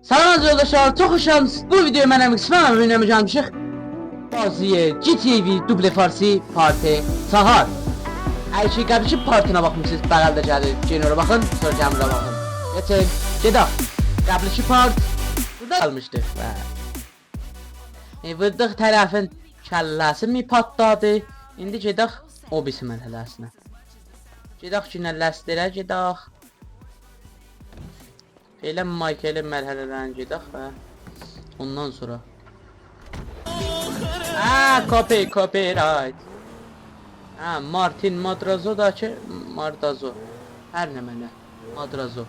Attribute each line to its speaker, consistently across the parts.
Speaker 1: Salam yoldaşlar, çok hoşçakalınız. Bu videoyu mən əmək isməm oynayacağıq. Baziye GTV duble farsi parti sahar. Her şey qəbişi partına baxmışsınız, bəğəldə gəlir. Genora baxın, sonra gəmirə baxın. Geçin, gedək. Qəbişi part burada qalmışdı. Vırdıq tərəfin kəlləsi mi patladı? İndi gedək o birisi mərhələsinə. Gedək günəlləsdirə, gedək. Elə Michael'in mərhələlərini gedək və ondan sonra copyright. Martin Madrazo da ki Mardazo. Hər nə mənə Madrazo.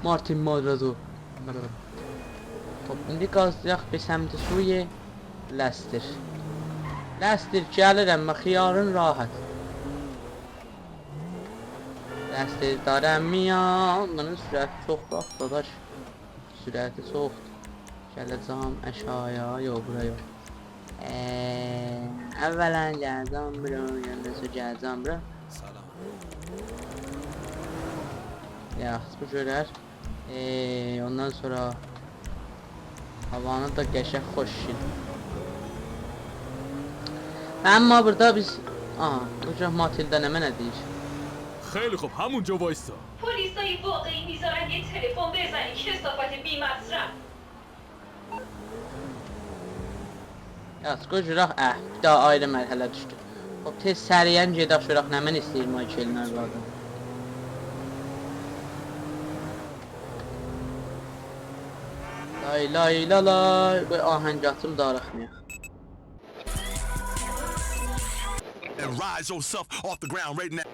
Speaker 1: Martin Madrazo. İndi qazdıyaq bir səmti suyu Leicester. Leicester gəlirəm və xiyarın rahat. Leicester darəmiyam. Bunun sürəti çox bax dadaş. Sürəti çoxdur. Gələcəm əşaya, yox bura yox. Əvvələn gələcəm bura, yandan sonra gələcəm bura. Yaxşı bu görər. Ondan sonra havanı da qəşəng xoş şil. Amma burada biz bu Matilda nə mənə deyir?
Speaker 2: خیلی خوب همونجا وایسا.
Speaker 3: پلیسای واقعی میذارن یه تلفن بزنی کثافت بی‌مصرف.
Speaker 1: Yaxşı qoyuraq, bir daha ayrı mərhələ düşdü. Hop tez səriyən gedək şuraq nə mən istəyir Michael'in arvadı. Lay lay la lay. Bu ahəng atım darıxmayaq.
Speaker 4: And rise yourself off the ground right now.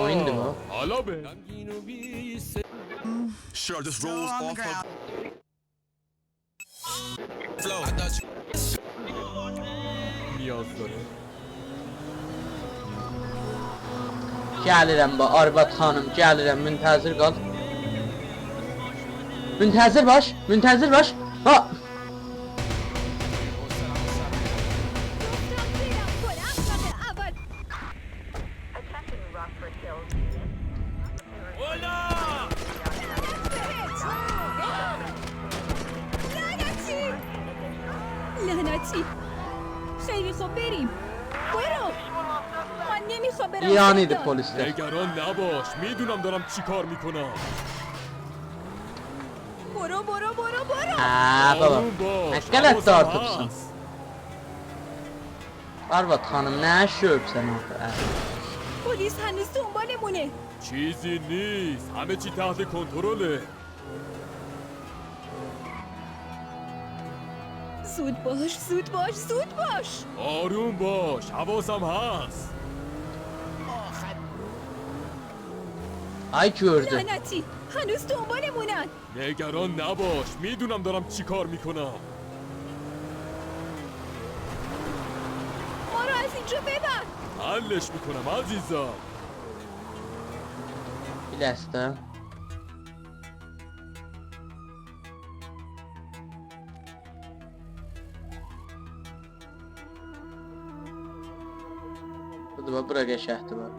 Speaker 1: Oyundu bu.
Speaker 2: حالا به
Speaker 4: Sure, this rolls off of flow.
Speaker 2: نیاز داره.
Speaker 1: Gəlirəm ba arvad xanım, gəlirəm, müntəzir qal. Müntəzir baş, müntəzir baş. Ha.
Speaker 5: لعنتی خیلی خوب بریم برو من نمیخوام برم
Speaker 1: İraniydi
Speaker 5: زندان.
Speaker 1: polisler.
Speaker 2: نگران نباش، میدونم دارم چی کار میکنم.
Speaker 5: برو برو برو برو
Speaker 1: Baba.
Speaker 2: آروم باش،
Speaker 1: Nə qələt
Speaker 2: حواسم
Speaker 1: dartıbsan?
Speaker 2: هست.
Speaker 1: Arvad xanım, nə şöbsən axı?
Speaker 5: پلیس هنوز دنبالمونه
Speaker 2: چیزی نیست، همه چی تحت کنترله.
Speaker 5: زود باش زود باش زود باش
Speaker 2: آروم باش، حواسم هست.
Speaker 1: Ay gördü.
Speaker 5: لعنتی هنوز دنبالمونن
Speaker 2: نگران نباش، میدونم دارم چی کار میکنم.
Speaker 5: ما رو از اینجا ببر
Speaker 2: حلش میکنم عزیزم.
Speaker 1: Biləstə. Budur bax, bura qəşəhdir bax.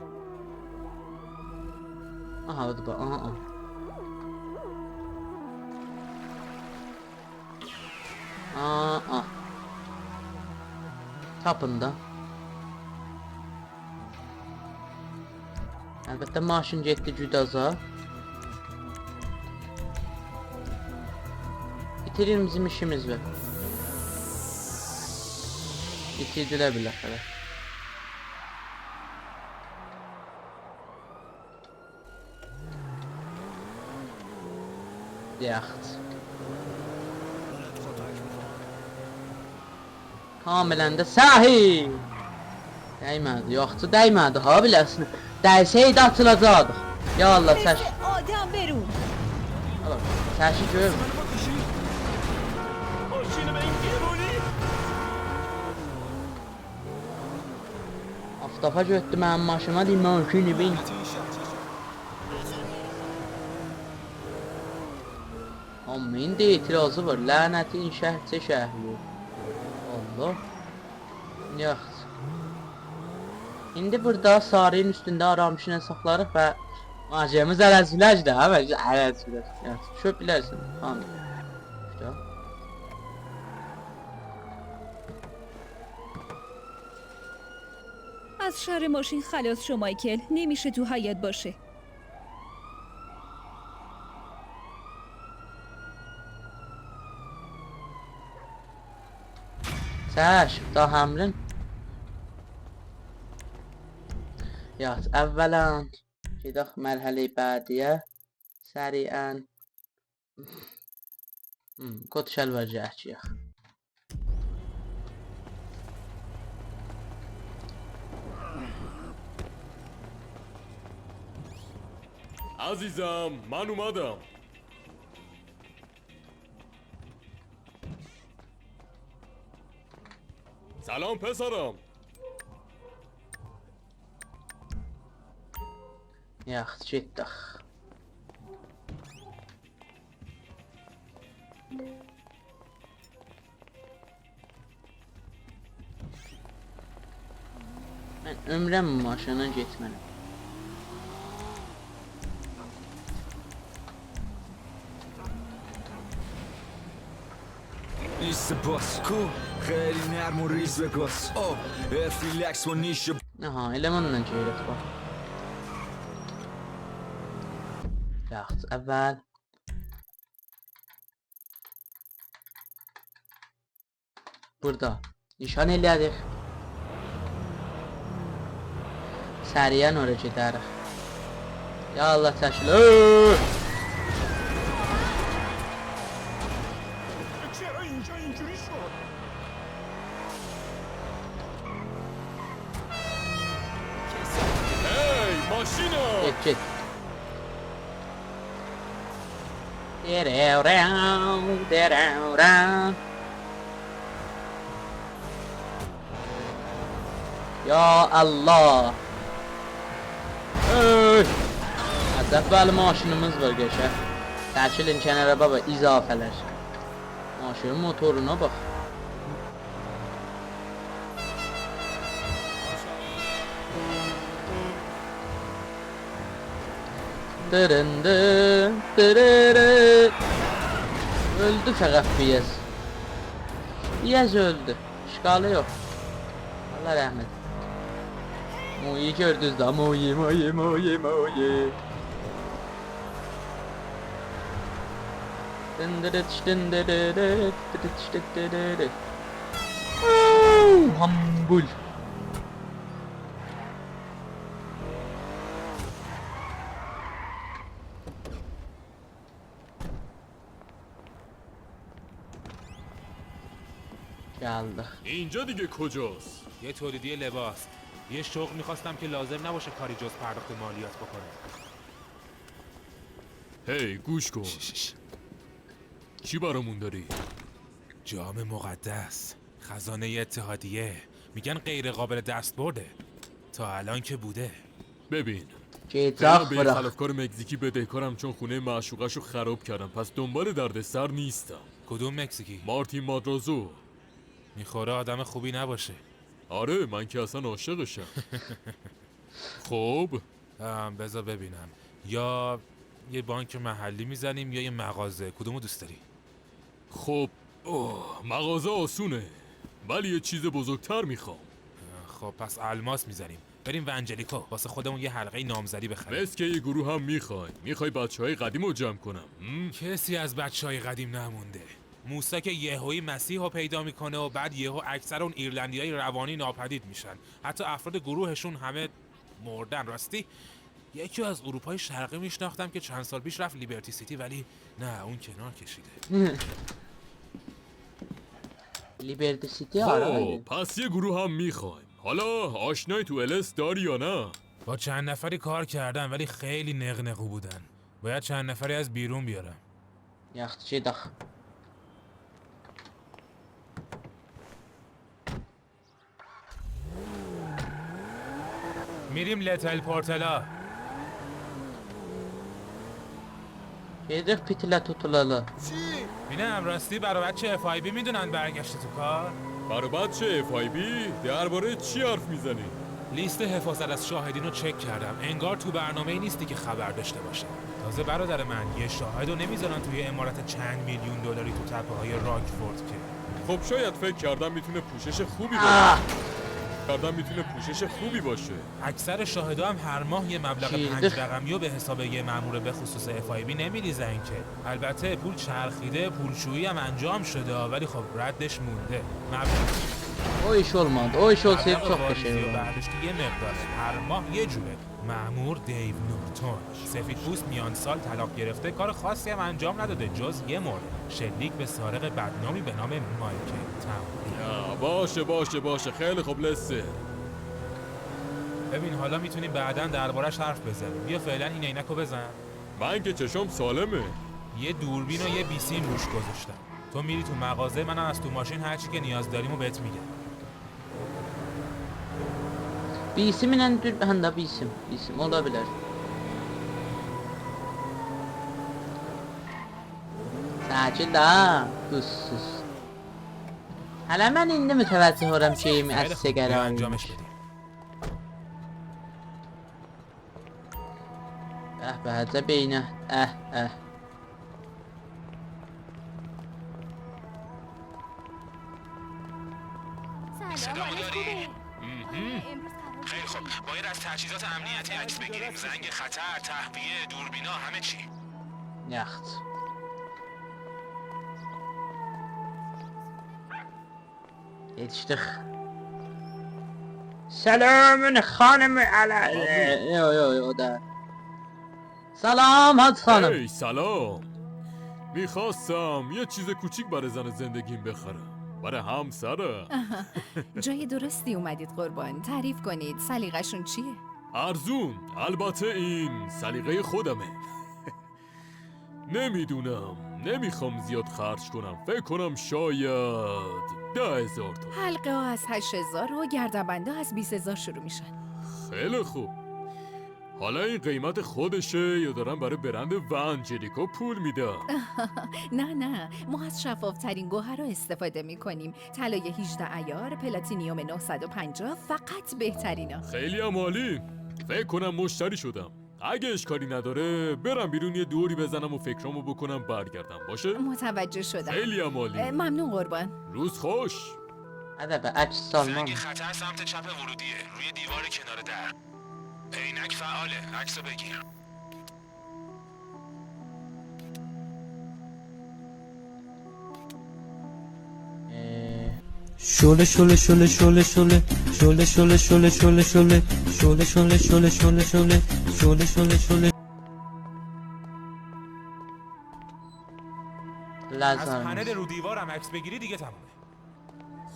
Speaker 1: Aha, budur bax, aha. Aa. Tapın da. Əlbəttə maşın getdi güdaza. Bitirir bizim işimiz var. Bitirdilə biləxərə. Yaxşı. Kamilən də sahih. Dəymədi, yoxsa dəymədi ha biləsin. Dəysəydi atılacaqdıq. Ya Allah səş.
Speaker 5: مثل آدم برون
Speaker 1: Səşi görmür. Aftafa götdü mənim maşıma deyim, maşını bin. Amma indi etirazı var, lənətin şəhərçə şəhərli. Allah. Yaxşı. İndi burada sarayın üstündə aramışını saxlarıq və maciyemiz ərəzviləcdir, hə? Ərəzviləc. Yəni, şöp bilərsin. Tamam. İşte.
Speaker 5: از شر ماشین خلاص شو مایکل. نمیشه تو حیاط باشه.
Speaker 1: Çəş, daha əmrin. Yaxşı, əvvələn gedək mərhələ bədiyə. Səriən. Kod şəlvər cəhciyək.
Speaker 2: عزیزم من اومدم. سلام پسرم.
Speaker 1: Yaxşı, getdik. Mən ömrəm maşına getməliyəm.
Speaker 6: نیست باس کو خیلی نرم و ریز بگاس ریلکس و نیش
Speaker 1: Aha, elemanla geyirik bax. Yaxşı, əvvəl burada nişan elədik. Səriyən ora gedərik. Ya Allah çəkil.
Speaker 4: چرا اینجا اینجوری شد؟
Speaker 2: Hey maşina.
Speaker 1: Get. Derəurən. Ya Allah. Az əvvəl maşınımız var qəşə. Çəkilin kənara baba, izafələr. Maşının motoruna bax. Dırındı, dırırı. Öldü fəqət Fiyaz. Fiyaz öldü. İşgalı yox. Allah rəhmət. Moyi gördünüz da, moyi. Hambul. geldik.
Speaker 2: اینجا دیگه کجاست؟
Speaker 7: یه تولیدی لباس. یه شغل میخواستم که لازم نباشه کاری جز پرداخت مالیات بکنه.
Speaker 2: هی گوش کن. چی برامون داری؟
Speaker 7: جام مقدس، خزانه اتحادیه. میگن غیر قابل دست برده. تا الان که بوده.
Speaker 2: ببین
Speaker 1: Gecaq
Speaker 2: برم به یه
Speaker 1: bıraq.
Speaker 2: خلافکار مکزیکی بدهکارم چون خونه معشوقش رو خراب کردم، پس دنبال دردسر نیستم.
Speaker 7: کدوم مکزیکی؟
Speaker 2: مارتین مادرازو.
Speaker 7: میخوره آدم خوبی نباشه.
Speaker 2: آره من که اصلا عاشقشم. خب
Speaker 7: بذار ببینم. یا یه بانک محلی میزنیم یا یه مغازه. کدومو دوست داری؟
Speaker 2: خب مغازه آسونه ولی یه چیز بزرگتر میخوام.
Speaker 7: خب پس الماس میزنیم. بریم ونجلیکو واسه خودمون یه حلقه نامزدی بخریم.
Speaker 2: بس که یه گروه هم میخوای بچهای قدیم رو جمع کنم.
Speaker 7: کسی از بچهای قدیم نمونده. موسی که یهویی مسیح رو پیدا میکنه و بعد یهو اکثر اون ایرلندیای روانی ناپدید میشن. حتی افراد گروهشون همه مردن. راستی یکی از اروپای شرقی میشناختم که چند سال پیش رفت لیبرتی سیتی ولی نه اون کنار کشیده.
Speaker 1: Liberty City آره.
Speaker 2: پس یه گروه هم میخوایم. حالا آشنای تو الس داری یا نه؟
Speaker 7: با چند نفری کار کردم ولی خیلی نقنقو بودن. باید چند نفری از بیرون بیارم.
Speaker 1: Yaxşı gedək.
Speaker 7: میریم لتل پورتلا.
Speaker 1: Gedirik pitlə tutulalı.
Speaker 7: ببینم راستی برای بچه FIB میدونن برگشته تو کار؟
Speaker 2: برای بچه FIB درباره چی حرف میزنی؟
Speaker 7: لیست حفاظت از شاهدین رو چک کردم. انگار تو برنامه‌ای نیستی که خبر داشته باشه. تازه برادر من یه شاهد رو نمیذارن توی عمارت چند میلیون دلاری تو تپه‌های راکفورد که.
Speaker 2: خب شاید فکر کردم میتونه پوشش خوبی باشه.
Speaker 7: اکثر شاهدا هم هر ماه یه مبلغ 5 رقمی رو به حساب یه مأمور به خصوص FIB نمیریزن که. البته پول چرخیده، پولشویی هم انجام شده ولی خب ردش مونده.
Speaker 1: O iş olmadı. O iş olsaydı çok
Speaker 7: و
Speaker 1: teşekkür ederim.
Speaker 7: برداشت یه مقداره هر ماه یه جوره. مأمور دیو نورتون سفیدپوست میان سال طلاق گرفته، کار خاصی هم انجام نداده جز یه مورد شلیک به سارق بدنامی به نام مایکل تاون.
Speaker 2: باشه خیلی خوب لسه.
Speaker 7: ببین حالا میتونیم بعداً دربارش حرف بزنیم. بیا فعلا این عینکو بزن.
Speaker 2: من که چشم سالمه.
Speaker 7: یه دوربین و یه بیسیم روش گذاشتم. تو میری تو مغازه، منم از تو ماشین هرچی که نیاز داریمو بهت میگم.
Speaker 1: Bir isimlə həm də bir isim ola bilər. Sakin də, sus. Hələ mən indi mütəvəccih olam ki, müəssisə qərarı.
Speaker 7: انجامش بدیم.
Speaker 1: به هذا بینه.
Speaker 5: سلام حالت خوبه؟
Speaker 7: خیلی خوب. باید از تجهیزات امنیتی عکس بگیریم. زنگ خطر، تهویه، دوربینا، همه چی.
Speaker 1: Yaxşı. Yetişdik. Selamün hanım ala. Yo o da. سلام حاج خانم.
Speaker 2: هی سلام. میخواستم یه چیز کوچیک برای زن زندگیم بخرم. برای همسرم.
Speaker 5: جای درستی اومدید قربان. تعریف کنید سلیقه‌شون چیه؟
Speaker 2: ارزون. البته این سلیقه خودمه. نمیدونم. نمیخوام زیاد خرج کنم. فکر کنم شاید 10,000 تا.
Speaker 5: حلقه ها از 8,000 و گردنبنده از 20,000 شروع میشن.
Speaker 2: خیلی خوب. حالا این قیمت خودشه یا دارم برای برند ونجلیکو پول میدم؟
Speaker 5: نه ما از شفافترین گوهر رو استفاده میکنیم. طلای 18 عیار، پلاتینیوم 950، فقط بهترینا.
Speaker 2: خیلی هم عالی. فکر کنم مشتری شدم. اگه اشکالی نداره برم بیرون یه دوری بزنم و فکرامو بکنم برگردم باشه؟
Speaker 5: متوجه شدم.
Speaker 2: خیلی هم عالی.
Speaker 5: ممنون قربان.
Speaker 2: روز خوش.
Speaker 1: Hadi be aç salmam.
Speaker 7: زنگ خطر سمت چپ ورودیه، روی دیوار کنار در. عینک فعاله، عکسو بگیر.
Speaker 8: شله شله شله شله شله شله شله شله شله شله شله شله شله شله شله شله شله شله
Speaker 7: از
Speaker 1: لازم.
Speaker 7: پنل رو دیوارم عکس بگیری دیگه تمومه.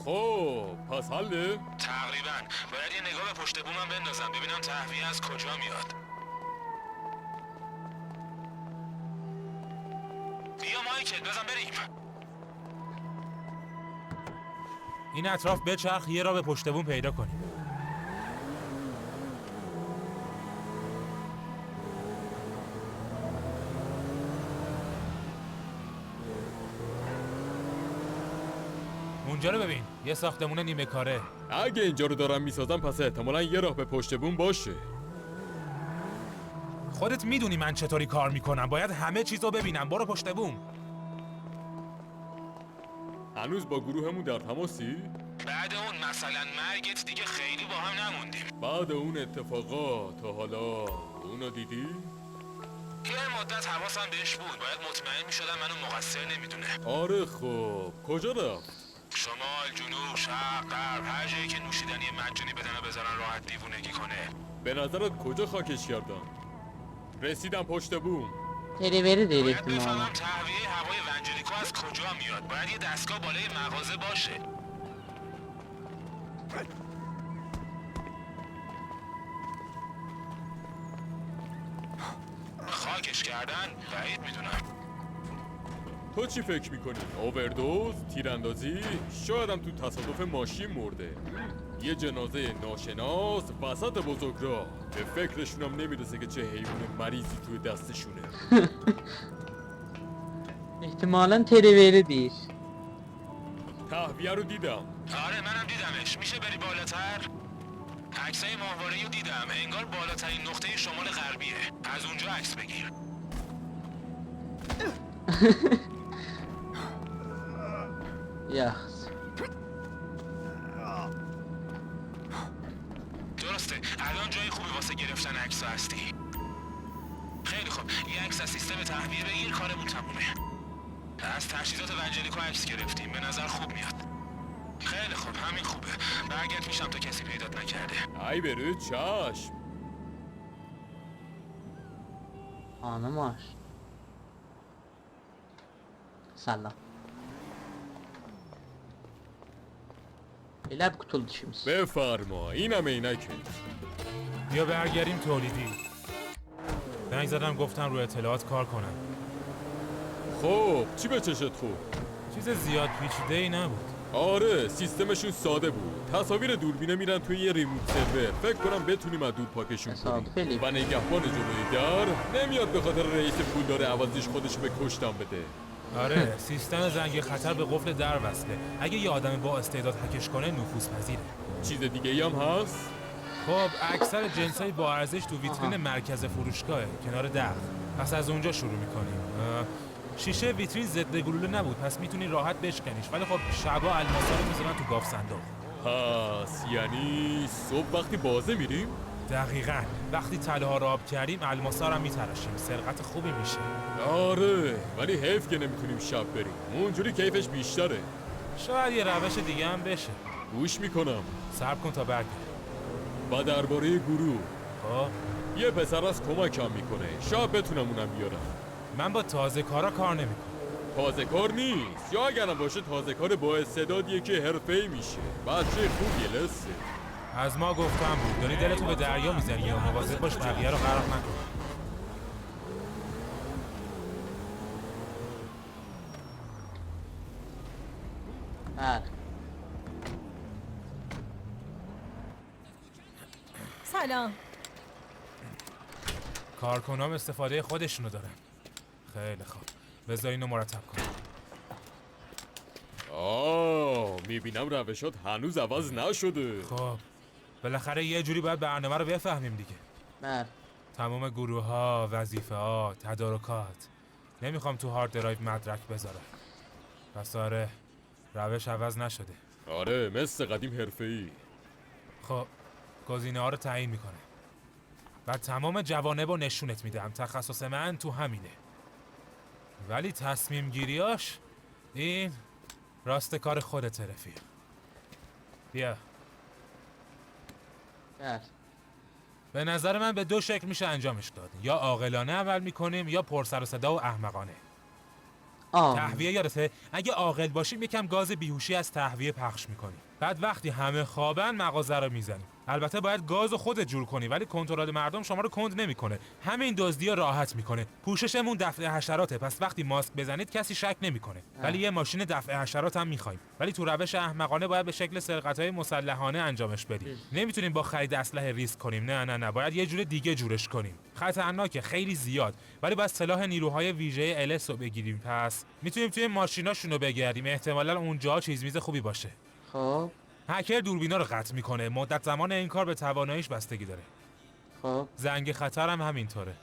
Speaker 2: خب پس حله؟
Speaker 7: تقریبا. باید یه نگاه به پشت بومم بندازم ببینم تهویه از کجا میاد. بیا مایکل بزن بریم. این اطراف بچرخ یه را به پشت بوم پیدا کنیم. اونجا رو ببین، یه ساختمون نیمه کاره.
Speaker 2: اگه اینجا رو دارم میسازم پس احتمالاً یه راه به پشت بوم باشه.
Speaker 7: خودت میدونی من چطوری کار میکنم، باید همه چیز رو ببینم. برو پشت بوم.
Speaker 2: هنوز با گروهمون در تماسی؟
Speaker 7: بعد اون مثلا مرگت دیگه خیلی با هم نموندیم.
Speaker 2: بعد اون اتفاقات تا حالا اونو دیدی؟
Speaker 7: یه مدت حواسم بهش بود، باید مطمئن میشدم منو مقصر نمیدونه.
Speaker 2: آره خب کجا رفت؟
Speaker 7: شمال، جنوب، شرق، غرب، هر جایی که نوشیدنی مجانی بدن و بذارن راحت دیوونگی کنه.
Speaker 2: به نظرت کجا خاکش کردم؟ رسیدم پشت بوم.
Speaker 1: Televeri değil
Speaker 7: باید
Speaker 1: ihtimalle.
Speaker 7: بفهمم تهویه هوای ونجلیکو از کجا میاد. باید یه دستگاه بالای مغازه باشه. خاکش کردن؟ بعید میدونم.
Speaker 2: تو چی فکر میکنی؟ اووردوز؟ تیراندازی؟ شاید هم تو تصادف ماشین مرده. یه جنازه ناشناس وسط بزرگراه. به فکرشونم نمیرسه که چه حیوان مریضی توی دستشونه.
Speaker 1: İhtimalen televeri değil.
Speaker 2: تهویه رو دیدم.
Speaker 7: آره منم دیدمش. میشه بری بالاتر؟ عکسای ماهواره‌ای رو دیدم، انگار بالاترین نقطه شمال غربیه. از اونجا عکس بگیر.
Speaker 1: یخ.
Speaker 7: درسته، الان جای خوبی واسه گرفتن عکس هستی. خیلی خوب، یه عکس از سیستم تهویه بگیر، کارمون تمومه. از تجهیزات ونجلیکو عکس گرفتیم، به نظر خوب میاد. خیلی خوب، همین خوبه. برگرد میشم تا کسی پیدات نکرده.
Speaker 2: ای بره چشم.
Speaker 1: Anımaş. Salam. Elə bir qutul dişimiz.
Speaker 2: بفرما اینم عینکه.
Speaker 7: بیا برگردیم تولیدی. زنگ زدم گفتم روی اطلاعات کار کنم.
Speaker 2: خب چی به چشت خورد؟
Speaker 7: چیز زیاد پیچیده ای نبود.
Speaker 2: آره سیستمشون ساده بود. تصاویر دوربینه میرن توی یه ریموت سرور. فکر کنم بتونیم از دور پاکشون
Speaker 1: تصادفی.
Speaker 2: کنیم. و نگهبان جلوی در نمیاد به خاطر رئیس پولدار عوضیش خودش به کشتم بده.
Speaker 7: آره سیستم زنگ خطر به قفل در وصله. اگه یه آدم با استعداد هکش کنه نفوذپذیره.
Speaker 2: چیز دیگه ای هم هست؟
Speaker 7: خب اکثر جنسای با ارزش تو ویترین مرکز فروشگاهه کنار در. پس از اونجا شروع میکنیم. شیشه ویترین ضد گلوله نبود پس میتونی راحت بشکنیش، ولی خب شبا الماسا رو میذارن تو گاف صندوق.
Speaker 2: پس یعنی صبح وقتی بازه میریم؟
Speaker 7: دقیقاً وقتی طلاها رو آب کردیم الماسا رو میتراشیم، سرقت خوبی میشه.
Speaker 2: آره ولی حیف که نمیتونیم شب بریم، اونجوری کیفش بیشتره.
Speaker 7: شاید یه روش دیگه هم بشه.
Speaker 2: گوش میکنم.
Speaker 7: صبر کن تا برگرد.
Speaker 2: و درباره گروه
Speaker 7: خب
Speaker 2: یه پسر از کمکم میکنه، شاید بتونم اونم بیارم.
Speaker 7: من با تازه کارا کار نمیکنم.
Speaker 2: تازه کار نیست، یا اگرم باشه تازه کار با استعدادیه که حرفه‌ای میشه. بچه خوبیه لسه.
Speaker 7: از ما گفتم بود داری دلتو به دریا میزنی یا مواظب باش بقیه رو غرق نکن.
Speaker 1: بله.
Speaker 9: سلام.
Speaker 7: کارکنام استفاده خودشونو دارن. خیلی خوب بذار اینو مرتب کن.
Speaker 2: میبینم روشات هنوز عوض نشده.
Speaker 7: خب بالاخره یه جوری باید برنامه رو بفهمیم دیگه.
Speaker 1: بله.
Speaker 7: تمام گروه ها، وظیفه ها، تدارکات. نمیخوام تو هارد درایو مدرک بذارم. پس آره روش عوض نشده.
Speaker 2: آره مثل قدیم حرفه‌ای.
Speaker 7: خب گزینه ها رو تعیین میکنه. بعد تمام جوانب رو نشونت میدم. تخصص من تو همینه. ولی تصمیم گیریاش این راست کار خودت رفیق. بیا.
Speaker 1: بله.
Speaker 7: به نظر من به دو شکل میشه انجامش داد. یا عاقلانه عمل میکنیم یا پر سر و صدا و احمقانه. تهویه یادته اگه عاقل باشیم یکم گاز بیهوشی از تهویه پخش میکنیم. بعد وقتی همه خوابن مغازه رو میزنیم. البته باید گاز خودت جور کنی ولی کنترل مردم شما رو کند نمیکنه. همین دزدی رو راحت میکنه. پوششمون دفع حشراته پس وقتی ماسک بزنید کسی شک نمیکنه. ولی یه ماشین دفع حشرات هم میخوایم. ولی تو روش احمقانه باید به شکل سرقت‌های مسلحانه انجامش بدیم. نمیتونیم با خرید اسلحه ریسک کنیم. نه باید یه جور دیگه جورش کنیم. خطرناکه خیلی زیاد. ولی باید سلاح نیروهای ویژه الس رو بگیریم. پس میتونیم توی ماشیناشون رو بگردیم. احتمالاً اونجا چیز میز خوبی باشه.
Speaker 1: خب.
Speaker 7: هکر دوربینا رو قطع میکنه. مدت زمان این کار به تواناییش بستگی داره.
Speaker 1: خب.
Speaker 7: زنگ خطر هم همینطوره.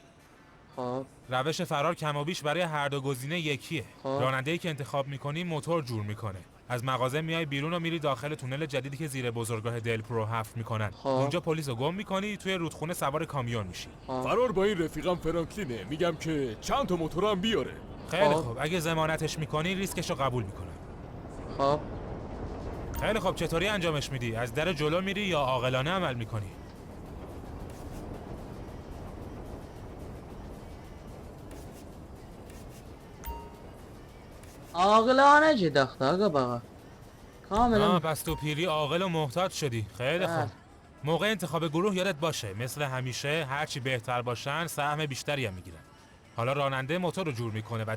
Speaker 1: خب.
Speaker 7: روش فرار کم و بیش برای هر دو گزینه یکیه.
Speaker 1: خب.
Speaker 7: راننده‌ای که انتخاب میکنی موتور جور میکنه. از مغازه میای بیرون و میری داخل تونل جدیدی که زیر بزرگراه دل پرو 7 میکنن.
Speaker 1: خب.
Speaker 7: اونجا پلیس رو گم میکنی، توی رودخونه سوار کامیون میشی.
Speaker 2: فرار با این رفیقم فرانکلینه، میگم که چند تا موتورم بیاره.
Speaker 7: خیلی
Speaker 1: خب.
Speaker 7: خوب اگه ضمانتش میکنی ریسکش رو قبول میکنه.
Speaker 1: خب.
Speaker 7: خیلی خوب چطوری انجامش میدی؟ از در جلو میری یا عاقلانه عمل میکنی؟
Speaker 1: عاقلانه جداخت آقا بقا کاملا.
Speaker 7: پس تو پیری عاقل و محتاط شدی. خیلی خوب. موقع انتخاب گروه یادت باشه مثل همیشه هرچی بهتر باشن سهم بیشتری هم میگیرن. حالا راننده موتور رو جور میکنه و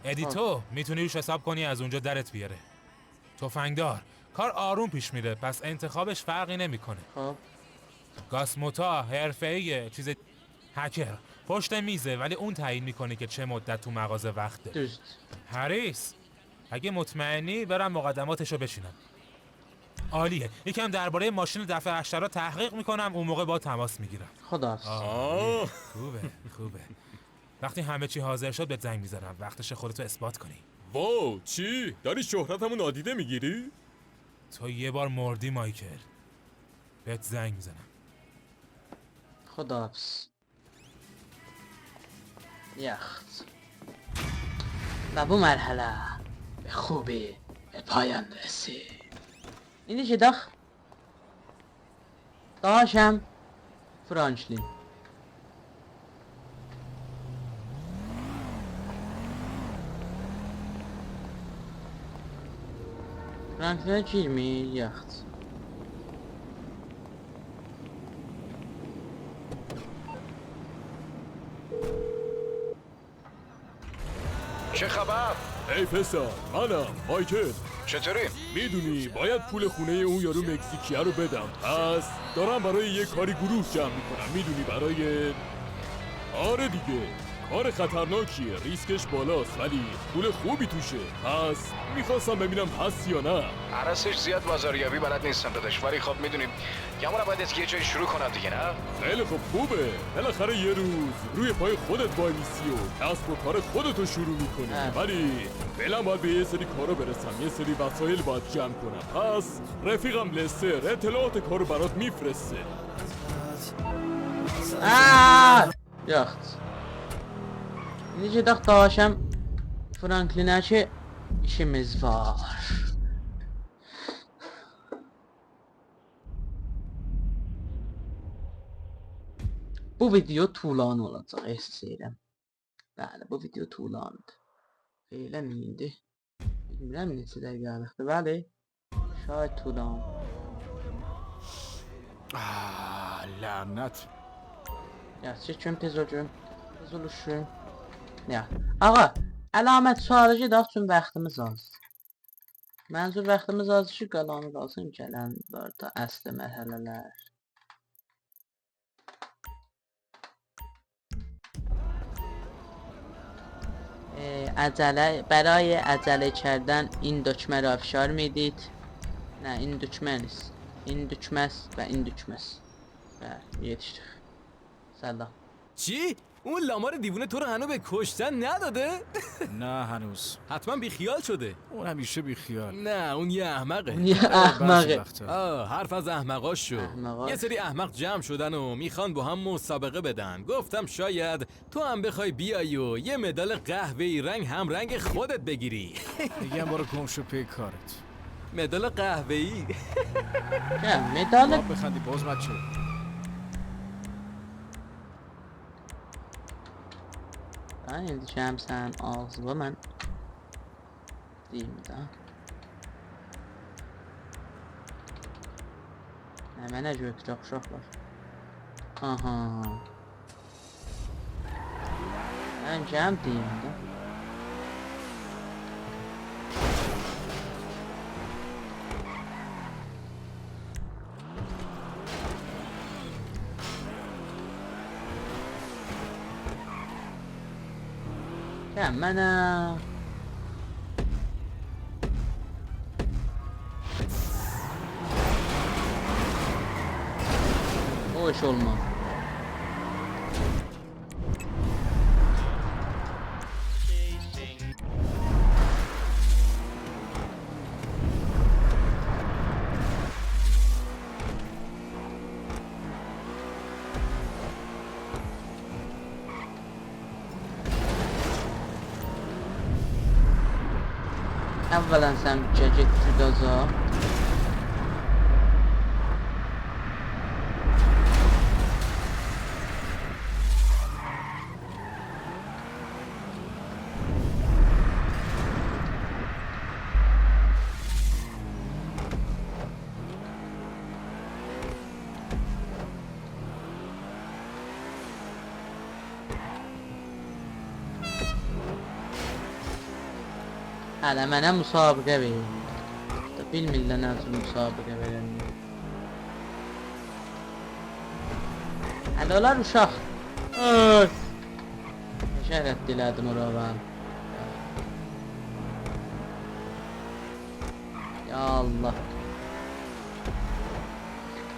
Speaker 7: ادیتو میتونی روش حساب کنی از اونجا درت بیاره. تفنگدار کار آروم پیش میره پس انتخابش فرقی نمیکنه.
Speaker 1: خب.
Speaker 7: گاسموتا حرفه‌ایه چیز هکر پشت میزه ولی اون تعیین میکنه که چه مدت تو مغازه وقت داره.
Speaker 1: Düzt.
Speaker 7: هریس اگه مطمئنی برم مقدماتشو بشینم. عالیه. یکم درباره ماشین دفع حشرات تحقیق میکنم، اون موقع با تماس میگیرم.
Speaker 1: خداحافظ.
Speaker 2: آه
Speaker 7: خوبه. وقتی همه چی حاضر شد بهت زنگ میزنم. وقتش خودتو اثبات کنی.
Speaker 2: واو چی؟ داری شهرتمو نادیده میگیری؟
Speaker 7: تو یه بار مردی مایکل. بهت زنگ میزنم.
Speaker 1: خداحافظ. یخت. و bu مرحله به خوبی به پایان رسید. اینی چه داخ؟ داشم فرانکلین. فرانکلین چی می یخت؟
Speaker 9: چه خبر؟
Speaker 2: ای پسر منم مایکل.
Speaker 9: چطوری؟
Speaker 2: میدونی باید پول خونه اون یارو مکزیکیه رو بدم، پس دارم برای یه کاری گروه جمع میکنم. میدونی برای آره دیگه کار خطرناکیه، ریسکش بالاست ولی پول خوبی توشه، پس میخواستم ببینم هست یا نه.
Speaker 9: عرصش زیاد بازاریابی بلد نیستم داداش، ولی خب میدونیم گمونم باید از یه جایی شروع کنم دیگه نه؟
Speaker 2: خیلی خب خوبه، بالاخره یه روز روی پای خودت وای میسی و کسب و کار خودتو شروع میکنی، ولی فعلا باید به یه سری کارا برسم، یه سری وسایل باید جمع کنم. پس رفیقم لستر اطلاعات کارو برات میفرسته.
Speaker 1: یخت. اینی چه داخ داشم فرانکلینه چه işimiz var. Bu video tuğlan olacaq, istəyirəm. Bəli, bu video tuğlandır. Elə indi? Bilmirəm neçə dəqiqəlikdir, bəli. Şayət tuğlan.
Speaker 6: لعنت.
Speaker 1: Yaxşı, çün tez olun. Tez oluşun. Ya, ağa, əlamət sadəcə daha üçün vaxtımız azdır. Mənzur vaxtımız azdır ki, qalanı qalsın gələn burada əsli mərhələlər. برای عجله کردن این دکمه را افشار میدید. نه این دکمه نیست، این دکمه است و این دکمه است. یتیشتر. سلام.
Speaker 10: چی؟ اون لامار دیوونه تو رو هنو به کشتن نداده؟
Speaker 6: نه هنوز.
Speaker 10: حتما بیخیال شده.
Speaker 6: اون همیشه بیخیال.
Speaker 10: نه اون یه احمقه.
Speaker 1: یه احمقه.
Speaker 10: حرف از احمقاش شو. یه سری احمق جمع شدن و میخوان با هم مسابقه بدن. گفتم شاید تو هم بخوای بیای و یه مدال قهوه‌ای رنگ هم رنگ خودت بگیری.
Speaker 6: میگم برو گم شو پی کارت.
Speaker 10: مدال قهوه‌ای.
Speaker 1: مدال
Speaker 6: بخندی باز بچه.
Speaker 1: Ben edeceğim sen ağzıma ben değil mi daha? Hemen götürək uşaqlar. Aha. Ben cəm deyim də. Gel mənə. O iş olmaz. Əvvələn sən get Judaza. Hələ mənə müsabiqə verin. Bilmirlər nə üçün müsabiqə verin. Hələ olar uşaq. Şərət dilədim ora ben. Ya Allah.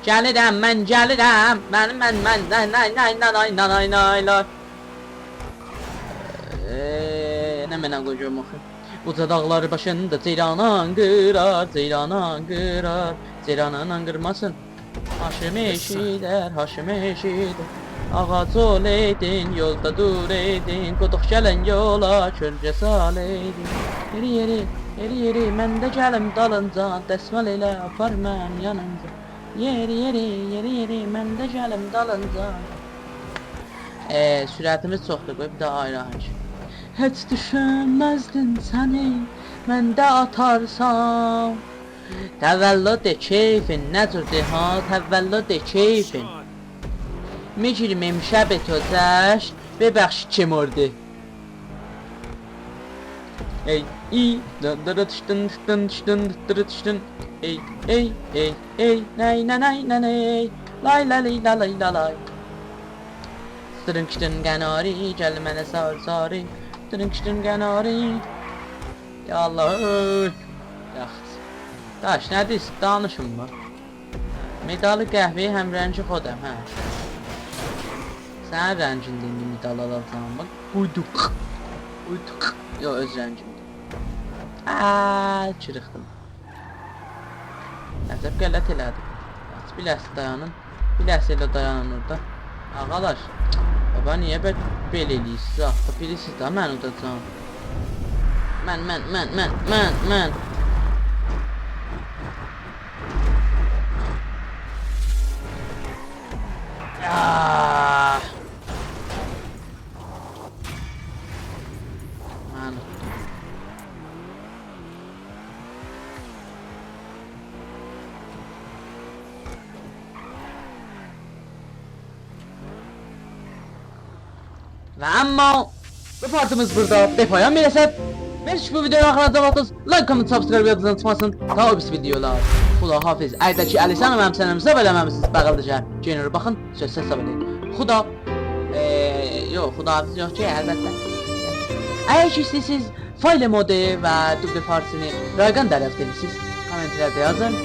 Speaker 1: Gəlirəm, mən gəlirəm. Mən, nay, nay, nay, nay, nay, nay, nay, nay. Nə mənə qoyacağım axı. Uca dağlar başında ceyranan qırar, ceyranan qırar. Ceyranan qırmasın. Haşim eşidər, haşim eşidər. Ağac ol edin, yolda dur edin. Qoduq gələn yola kölgə sal edin. Yeri yeri, yeri yeri, mən də gəlim dalınca. Dəsmal elə apar mən yanınca. Yeri yeri, yeri yeri, mən də gəlim dalınca. Sürətimiz çoxdur, qoy bir də ayrı. Heç düşünməzdin səni, məndə atarsam. Təvəllüd keyfin, nə cürdür ha, təvəllüd keyfin. میگیریم شب تو جشن ببخش چه مرده ای ای درتشتن تشتن تشتن درتشتن ای ای ای ای نای نای نای لای لای لای لای درنکشتن گناری gel mənə sar sarı درنکشتن گناری ya Allah yaxşı daş nədir danışım var medalı qəhvəyi həm rəngi xodam hə Sən rəngində indi medal alacağım bak Uyduk Uyduk Yo öz rəngimdə Çırıqdım Nəzəb qələt elədim Biləsi dayanın Biləsi elə dayanın orada Ağalaş Baba niyə belə eləyirsiniz axı Birisiz da mən udacağım Mən Və amma bu partimiz burada depoya mirəsəb Mərş bu videoya axıra vaxtınız like, comment, subscribe yadınızdan çıxmasın Ta o biz videolar Xuda hafiz Əydəki Əlisən və əmsənəmizə bələməmişsiniz Bəqəldəcə General baxın Söz hesab edin Xuda Yox Xuda hafiz yox ki əlbəttə Əgər ki istəyirsiniz Fayl modi və dubli farsini Rayqan dərəfdə edirsiniz Kommentlərdə yazın